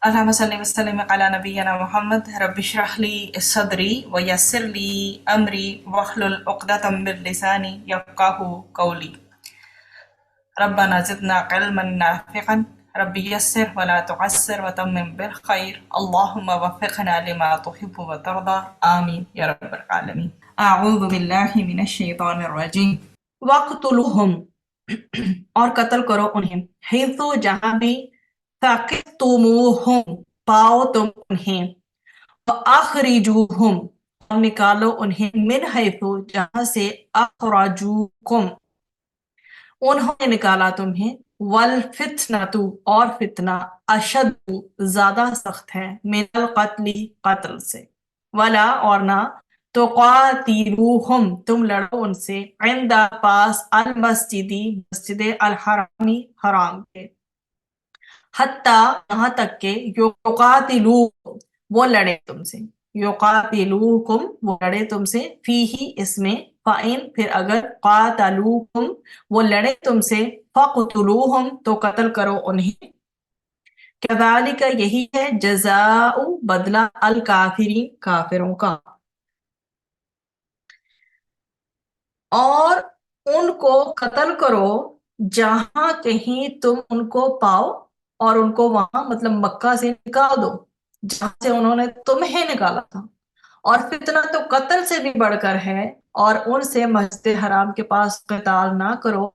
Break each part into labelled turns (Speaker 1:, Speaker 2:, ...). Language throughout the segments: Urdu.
Speaker 1: اللهم صل وسلم على نبينا محمد رب اشرح لي صدري ويسر لي أمري واحلل عقدة من لساني يفقهوا قولي. ربنا زدنا علما نافعا رب يسر ولا تعسر وتمم بالخير اللهم وفقنا لما تحب وترضى آمين يا رب العالمين. أعوذ بالله من الشيطان الرجيم. وقتلوهم اور قتل کرو انہیں حیثو جہاں بھی ثقفتموہم پاؤ تم انہیں وَأَخْرِجُوهُمْ اور نکالو انہیں من حیثو جہاں سے اخرجوکم انہوں نے نکالا تمہیں والفتنۃ اور فتنہ اشد زیادہ سخت ہے من القتل قتل سے ولا اور نہ تقاتلوہم تم لڑو ان سے عند پاس المسجدی مسجد الحرامی حرام کے حتیٰ یہاں تک کہ یقاتلوکم وہ لڑے تم سے یقاتلوکم وہ لڑے تم سے فیہی اس میں فَإِن پھر اگر قاتلوکم وہ لڑے تم سے فَقْتُلُوهُمْ تو قتل کرو انہیں كَذَلِكَ یہی ہے جزاء بدلہ الکافرین کافروں کا اور ان کو قتل کرو جہاں کہیں تم ان کو پاؤ اور ان کو وہاں مطلب مکہ سے نکال دو جہاں سے انہوں نے تمہیں نکالا تھا اور فتنہ تو قتل سے بھی بڑھ کر ہے اور ان سے مسجد حرام کے پاس قتال نہ کرو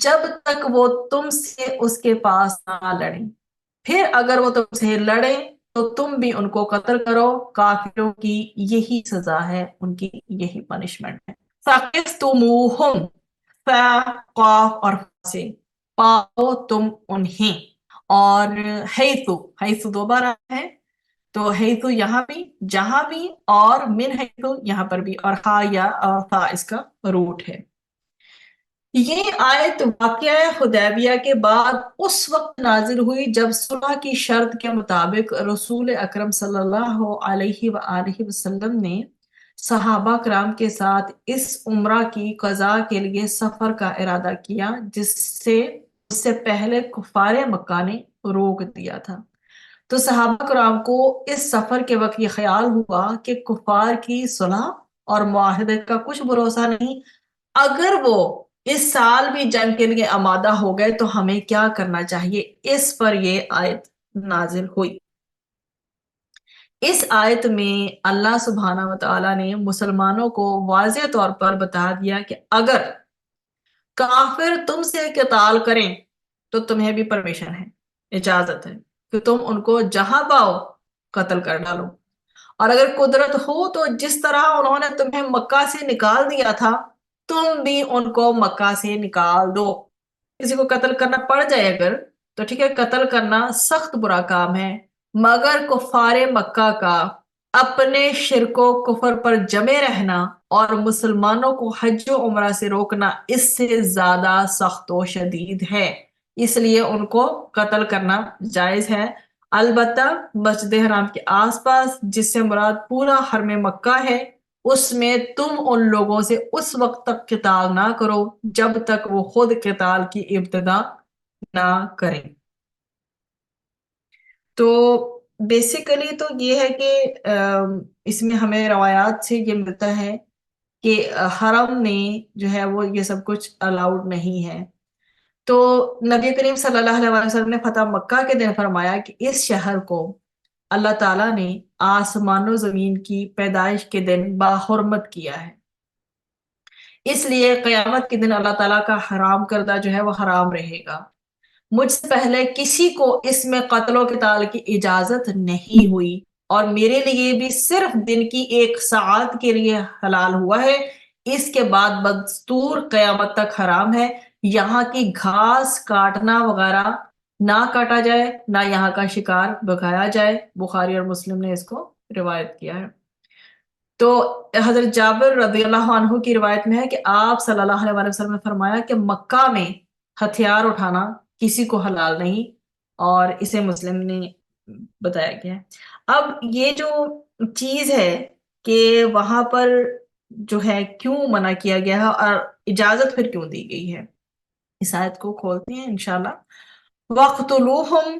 Speaker 1: جب تک وہ تم سے اس کے پاس نہ لڑیں پھر اگر وہ تم سے لڑیں تو تم بھی ان کو قتل کرو کافروں کی یہی سزا ہے ان کی یہی پنشمنٹ ہے فَقِفْتُمُوهُمْ قاف اور سے پاؤ تم انہیں اور حیثو دو بار آیا ہے تو حیثو یہاں بھی جہاں بھی اور من حیثو یہاں پر بھی اور ہا یا فا اس کا روٹ ہے یہ آیت واقعہ حدیبیہ کے بعد اس وقت نازل ہوئی جب صلح کی شرط کے مطابق رسول اکرم صلی اللہ علیہ وآلہ وسلم نے صحابہ کرام کے ساتھ اس عمرہ کی قضاء کے لیے سفر کا ارادہ کیا جس سے پہلے کفار مکہ نے روک دیا تھا تو صحابہ کرام کو اس سفر کے وقت یہ خیال ہوا کہ کفار کی صلح اور معاہدے کا کچھ بھروسہ نہیں اگر وہ اس سال بھی جنگ کے لیے آمادہ ہو گئے تو ہمیں کیا کرنا چاہیے اس پر یہ آیت نازل ہوئی اس آیت میں اللہ سبحانہ وتعالی نے مسلمانوں کو واضح طور پر بتا دیا کہ اگر کافر تم سے قتال کریں تو تمہیں بھی پرمیشن ہے اجازت ہے کہ تم ان کو جہاں پاؤ قتل کر ڈالو اور اگر قدرت ہو تو جس طرح انہوں نے تمہیں مکہ سے نکال دیا تھا تم بھی ان کو مکہ سے نکال دو کسی کو قتل کرنا پڑ جائے اگر تو ٹھیک ہے قتل کرنا سخت برا کام ہے مگر کفار مکہ کا اپنے شرک و کفر پر جمے رہنا اور مسلمانوں کو حج و عمرہ سے روکنا اس سے زیادہ سخت و شدید ہے اس لیے ان کو قتل کرنا جائز ہے البتہ مسجد حرام کے آس پاس جس سے مراد پورا حرم مکہ ہے اس میں تم ان لوگوں سے اس وقت تک قتال نہ کرو جب تک وہ خود قتال کی ابتدا نہ کریں تو بیسیکلی تو یہ ہے کہ اس میں ہمیں روایات سے یہ ملتا ہے کہ حرم میں جو ہے وہ یہ سب کچھ الاؤڈ نہیں ہے تو نبی کریم صلی اللہ علیہ وسلم نے فتح مکہ کے دن فرمایا کہ اس شہر کو اللہ تعالیٰ نے آسمان و زمین کی پیدائش کے دن باحرمت کیا ہے اس لیے قیامت کے دن اللہ تعالیٰ کا حرام کردہ جو ہے وہ حرام رہے گا مجھ سے پہلے کسی کو اس میں قتل و قتال کی اجازت نہیں ہوئی اور میرے لیے بھی صرف دن کی 1 ساعت کے لیے حلال ہوا ہے اس کے بعد بدستور قیامت تک حرام ہے یہاں کی گھاس کاٹنا وغیرہ نہ کاٹا جائے نہ یہاں کا شکار بکایا جائے بخاری اور مسلم نے اس کو روایت کیا ہے تو حضرت جابر رضی اللہ عنہ کی روایت میں ہے کہ آپ صلی اللہ علیہ وسلم نے فرمایا کہ مکہ میں ہتھیار اٹھانا کسی کو حلال نہیں اور اسے مسلم نے بتایا گیا ہے اب یہ جو چیز ہے کہ وہاں پر جو ہے کیوں منع کیا گیا ہے اور اجازت پھر کیوں دی گئی ہے اس آیت کو کھولتے ہیں انشاءاللہ وَقْتُلُوهُمْ